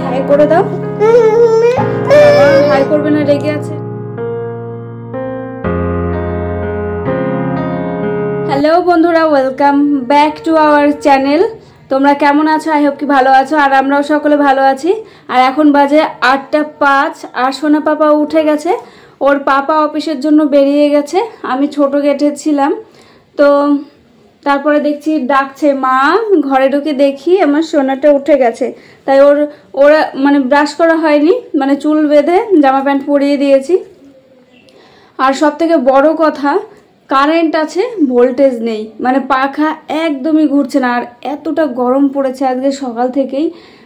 High করে দাও। High করবে না, রেগে আছে। হ্যালো বন্ধুরা, welcome back to our channel. তোমরা কেমন আছো? আই হোপ কি ভালো আছো, আর আমরাও সকলে ভালো আছি। আর এখন বাজে 8:05, আর সোনা পাপা উঠে গেছে। ওর পাপা অফিসের জন্য বেরিয়ে গেছে। আমি ছোট গেটে ছিলাম, তো তারপরে দেখছি ডাকছে মা। ঘরে ঢুকে দেখি আমার সোনাটা উঠে গেছে। তাই ওরা মানে ব্রাশ করা হয়নি, মানে চুল বেঁধে জামা প্যান্ট পরিয়ে দিয়েছি। আর সব থেকে বড় কথা, কারেন্ট আছে, ভোল্টেজ নেই, মানে পাখা একদমই ঘুরছে না। আর এতটা গরম পড়েছে আজকে সকাল থেকেই,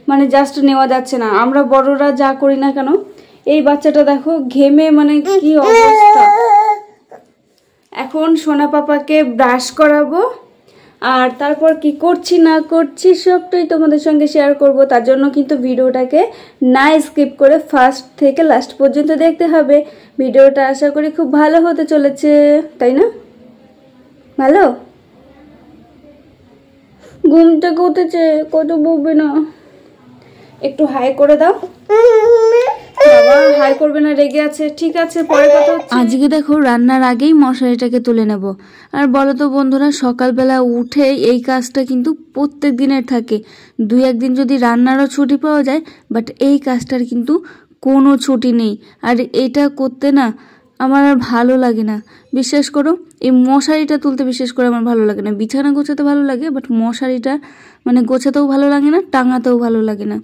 মানে জাস্ট নেওয়া যাচ্ছে না। আমরা বড়রা যা করি না কেন, এই বাচ্চাটা দেখো ঘেমে মানে কি অবস্থা। এখন সোনা পাপাকে ব্রাশ করাবো, আর তারপর কি করছি না করছি সবটাই তোমাদের সঙ্গে শেয়ার করব। তার জন্য কিন্তু ভিডিওটাকে না স্কিপ করে ফার্স্ট থেকে লাস্ট পর্যন্ত দেখতে হবে। ভিডিওটা আশা করি খুব ভালো হতে চলেছে, তাই না? ভালো ঘুম থেকে উঠেছে, কত বকবে না। একটু হাই করে দাও। বাবা হাই করবে না, রেগে আছে। ঠিক আছে, পরে কথা হচ্ছে। আজকে দেখো রান্নার আগেই মশারিটাকে তুলে নেব। আর বলো তো বন্ধুরা, সকালবেলা উঠে এই কাজটা কিন্তু প্রত্যেক দিনের থাকে। 2-1 দিন যদি রান্নারও ছুটি পাওয়া যায়, বাট এই কাজটার কিন্তু কোনো ছুটি নেই। আর এটা করতে না আমার আর ভালো লাগে না, বিশ্বাস করো। এই মশারিটা তুলতে বিশেষ করে আমার ভালো লাগে না। বিছানা গোছাতে ভালো লাগে, বাট মশারিটা মানে গোছাতেও ভালো লাগে না, টাঙাতেও ভালো লাগে না।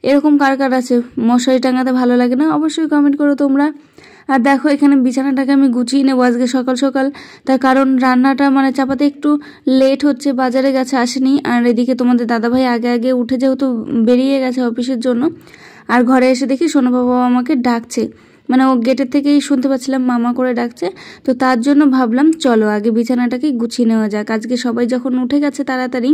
এরকম কার কার আছে মশারি টাঙাতে ভালো লাগে না? অবশ্যই কমেন্ট করো তোমরা। আর দেখো এখানে বিছানাটাকে আমি গুছিয়ে নেবো আজকে সকাল সকাল, তার কারণ রান্নাটা মানে চাপাতে একটু লেট হচ্ছে, বাজারে গেছে আসেনি। আর এদিকে তোমাদের দাদাভাই আগে আগে উঠে যেহেতু বেরিয়ে গেছে অফিসের জন্য। আর ঘরে এসে দেখি সোনা বাবা আমাকে ডাকছে, মানে ও গেটের থেকেই শুনতে পাচ্ছিলাম মামা করে ডাকছে। তো তার জন্য ভাবলাম চলো আগে বিছানাটাকে গুছিয়ে নেওয়া যাক। আজকে সবাই যখন উঠে গেছে তাড়াতাড়ি,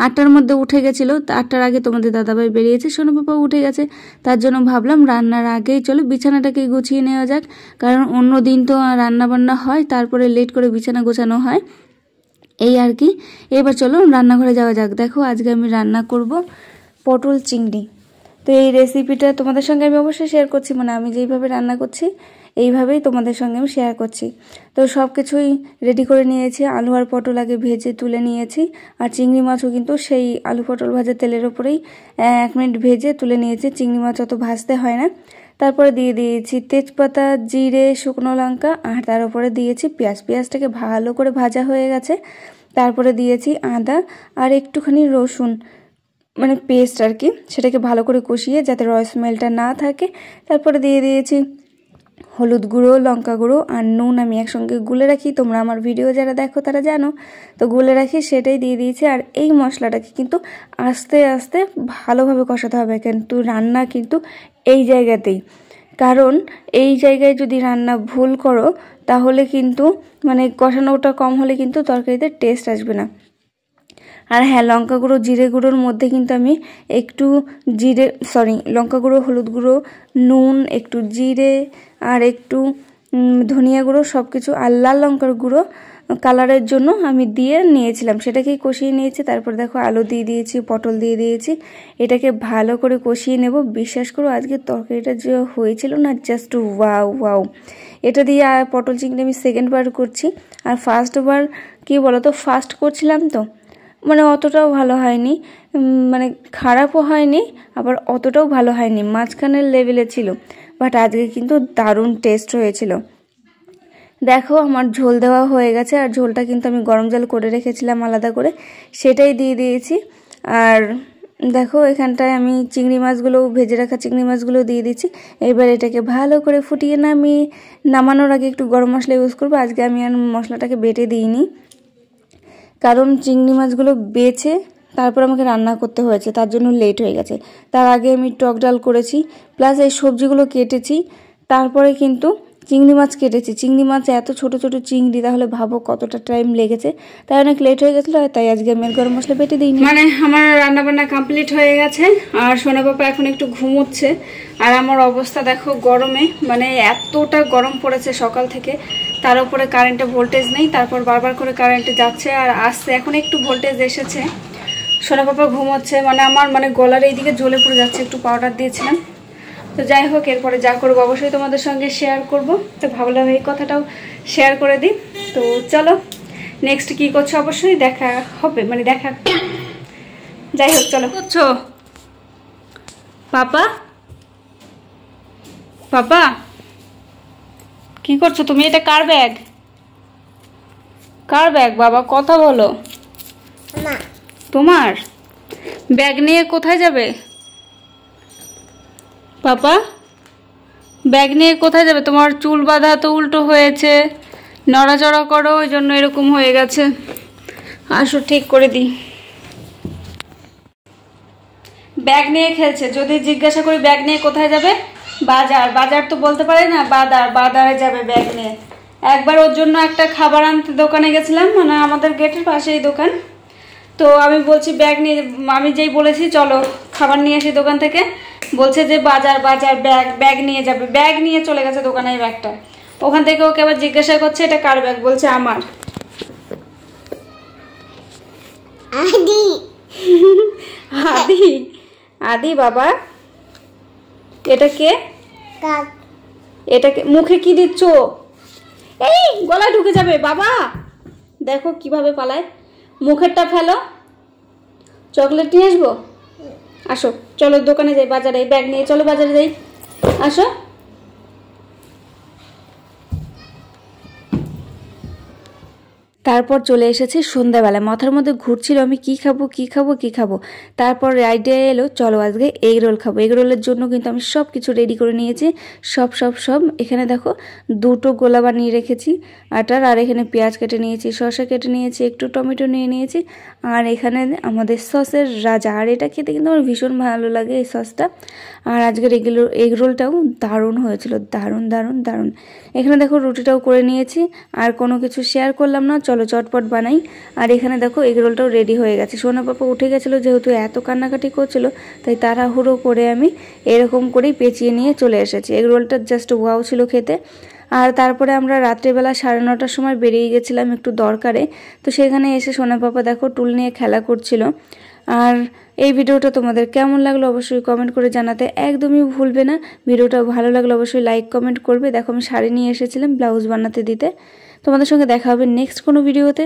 8টার মধ্যে উঠে গেছিলো, 8টার আগে তোমাদের দাদাভাই বেরিয়েছে, সোনা পাপা উঠে গেছে। তার জন্য ভাবলাম রান্নার আগেই চলো বিছানাটাকে গুছিয়ে নেওয়া যাক, কারণ অন্য দিন তো রান্না বান্না হয়, তারপরে লেট করে বিছানা গোছানো হয়, এই আর কি। এবার চলো রান্নাঘরে যাওয়া যাক। দেখো আজকে আমি রান্না করব পটল চিংড়ি। তো এই রেসিপিটা তোমাদের সঙ্গে আমি অবশ্যই শেয়ার করছি, মানে আমি যেইভাবে রান্না করছি এইভাবেই তোমাদের সঙ্গে আমি শেয়ার করছি। তো সব কিছুই রেডি করে নিয়েছি। আলু আর পটল আগে ভেজে তুলে নিয়েছি, আর চিংড়ি মাছও কিন্তু সেই আলু পটল ভাজা তেলের ওপরেই 1 মিনিট ভেজে তুলে নিয়েছি। চিংড়ি মাছ অত ভাজতে হয় না। তারপরে দিয়ে দিয়েছি তেজপাতা, জিরে, শুকনো লঙ্কা, আর তার উপরে দিয়েছি পেঁয়াজ। পেঁয়াজটাকে ভালো করে ভাজা হয়ে গেছে। তারপরে দিয়েছি আদা আর একটুখানি রসুন, মানে পেস্ট আর কি, সেটাকে ভালো করে কষিয়ে যাতে র স্মেলটা না থাকে। তারপরে দিয়ে দিয়েছি হলুদ গুঁড়ো, লঙ্কা গুঁড়ো আর নুন। আমি একসঙ্গে গুলে রাখি, তোমরা আমার ভিডিও যারা দেখো তারা জানো, তো গুলে রাখি, সেটাই দিয়ে দিয়েছি। আর এই মশলাটাকে কিন্তু আস্তে আস্তে ভালোভাবে কষাতে হবে, কিন্তু রান্না কিন্তু এই জায়গাতেই, কারণ এই জায়গায় যদি রান্না ভুল করো তাহলে কিন্তু মানে কষানোটা কম হলে কিন্তু তরকারিতে টেস্ট আসবে না। আর হ্যাঁ, লঙ্কা গুঁড়ো জিরে গুঁড়োর মধ্যে কিন্তু আমি একটু লঙ্কা গুঁড়ো, হলুদ গুঁড়ো, নুন, একটু জিরে আর একটু ধনিয়া গুঁড়ো সব কিছু, আর লাল লঙ্কার গুঁড়ো কালারের জন্য আমি দিয়ে নিয়েছিলাম, সেটাকেই কষিয়ে নিয়েছি। তারপর দেখো আলু দিয়ে দিয়েছি, পটল দিয়ে দিয়েছি, এটাকে ভালো করে কষিয়ে নেব। বিশ্বাস করো আজকে তরকারিটা যে হয়েছিল না, জাস্ট ওয়াও ওয়াও। এটা দিয়ে আর পটল চিংড়ি আমি সেকেন্ডবার করছি। আর ফার্স্টবার কি বলতো, ফার্স্ট করছিলাম তো মানে অতটাও ভালো হয়নি, মানে খারাপও হয়নি আবার অতটাও ভালো হয়নি, মাঝখানের লেভেলে ছিল। বাট আজকে কিন্তু দারুণ টেস্ট হয়েছিল। দেখো আমার ঝোল দেওয়া হয়ে গেছে, আর ঝোলটা কিন্তু আমি গরম জল করে রেখেছিলাম আলাদা করে, সেটাই দিয়ে দিয়েছি। আর দেখো এখানটায় আমি চিংড়ি মাছগুলো, ভেজে রাখা চিংড়ি মাছগুলো দিয়ে দিচ্ছি। এবার এটাকে ভালো করে ফুটিয়ে নামানোর আগে একটু গরম মশলা ইউজ করবো। আজকে আমি আর মশলাটাকে বেটে দিইনি, কারণ চিংড়ি মাছগুলো বেছে তারপর আমাকে রান্না করতে হয়েছে, তার জন্য লেট হয়ে গেছে। তার আগে আমি টক ডাল করেছি, প্লাস এই সবজিগুলো কেটেছি, তারপরে কিন্তু চিংড়ি মাছ কেটেছি। চিংড়ি মাছ এত ছোট ছোট চিংড়ি, তাহলে ভাবো কতটা টাইম লেগেছে, তাই অনেক লেট হয়ে গেছিলো। তাই আজকে আমি গরম মশলা বেটে দিইনি। মানে আমার রান্না বান্না কমপ্লিট হয়ে গেছে, আর সোনা বাবা এখন একটু ঘুমোচ্ছে। আর আমার অবস্থা দেখো গরমে, মানে এতটা গরম পড়েছে সকাল থেকে, তার উপরে কারেন্টে ভোল্টেজ নেই, তারপর বারবার করে কারেন্টে যাচ্ছে আর আসছে। এখন একটু ভোল্টেজ এসেছে, সোনা পাপা ঘুমোচ্ছে, মানে আমার মানে গলার এইদিকে জ্বলে পড়ে যাচ্ছে, একটু পাউডার দিয়েছিলাম। তো যাই হোক, এরপরে যা করবো অবশ্যই তোমাদের সঙ্গে শেয়ার করব। তো ভাবলাম এই কথাটাও শেয়ার করে দিই। তো চলো নেক্সট কি করছো অবশ্যই দেখা হবে, মানে দেখা, যাই হোক চলো। করছো পাপা? পাপা কি করছো তুমি? এটা কার ব্যাগ? কার ব্যাগ বাবা? কথা বলো। তোমার ব্যাগ নিয়ে কোথায় যাবে পাপা? ব্যাগ নিয়ে কোথায় যাবে? তোমার চুল বাঁধা তো উল্টো হয়েছে, নড়াচড়া করো, ওই জন্য এরকম হয়ে গেছে। আসো ঠিক করে দিই। ব্যাগ নিয়ে খেলছে। যদি জিজ্ঞাসা করি ব্যাগ নিয়ে কোথায় যাবে, বাজার, বাজার তো বলতে পারে না, বাজারে যাবে ব্যাগ নিয়ে। একবার ওর জন্য একটা খাবার আনতে দোকানে গেছিলাম, মানে আমাদের গেটের পাশেই দোকান। তো আমি বলছি ব্যাগ নিয়ে, আমি যেই বলেছি চলো খাবার নিয়ে আসি দোকান থেকে, বলছে যে বাজার বাজার, ব্যাগ নিয়ে যাবে। ব্যাগ নিয়ে চলে গেছে দোকানে এই ব্যাগটা। ওখান থেকে ওকে আবার জিজ্ঞাসা করছে এটা কার ব্যাগ, বলছে আমার। আদি আদি আদি বাবা, এটা কে? এটাকে মুখে কি দিচ্ছ? এই গলায় ঢুকে যাবে বাবা, দেখো কিভাবে পালায়। মুখেরটা ফেলো। চকলেট নিয়ে আসবো? আসো চলো দোকানে যাই, বাজারে, ব্যাগ নিয়ে চলো বাজারে যাই, আসো। তারপর চলে এসেছি সন্ধ্যাবেলা, মাথার মধ্যে ঘুরছিল আমি কি খাবো কি খাবো কি খাবো। তারপর আইডিয়া এলো চলো আজকে এগ রোল খাবো। এগ রোলের জন্য কিন্তু আমি সব কিছু রেডি করে নিয়েছি, সব এখানে দেখো দুটো গোলা বানিয়ে রেখেছি আটার, আর এখানে পেঁয়াজ কেটে নিয়েছি, শসা কেটে নিয়েছি, একটু টমেটো নিয়ে নিয়েছি, আর এখানে আমাদের সসের রাজা। আর এটা খেতে কিন্তু আমার ভীষণ ভালো লাগে এই সসটা। আর আজকের এগ রোলটাও দারুণ হয়েছিল, দারুণ দারুণ দারুণ। এখানে দেখো রুটিটাও করে নিয়েছি, আর কোনো কিছু শেয়ার করলাম না, চলো চটপট বানাই। আর এখানে দেখো এগ রোলটাও রেডি হয়ে গেছে। সোনা পাপা উঠে গেছিলো, যেহেতু এত কান্নাকাটি করছিল, তাই তাড়াহুড়ো করে আমি এরকম করেই পেঁচিয়ে নিয়ে চলে এসেছি। এগ রোলটা জাস্ট ওয়াও ছিল খেতে। আর তারপরে আমরা রাত্রিবেলা 9:30টার সময় বেরিয়ে গেছিলাম একটু দরকারে। তো সেখানে এসে সোনা পাপা দেখো টুল নিয়ে খেলা করছিল। আর এই ভিডিওটা তোমাদের কেমন লাগলো অবশ্যই কমেন্ট করে জানাতে একদমই ভুলবে না। ভিডিওটা ভালো লাগলো অবশ্যই লাইক কমেন্ট করবে। দেখো আমি শাড়ি নিয়ে এসেছিলাম ব্লাউজ বানাতে দিতে। তোমাদের সঙ্গে দেখা হবে নেক্সট কোনো ভিডিওতে।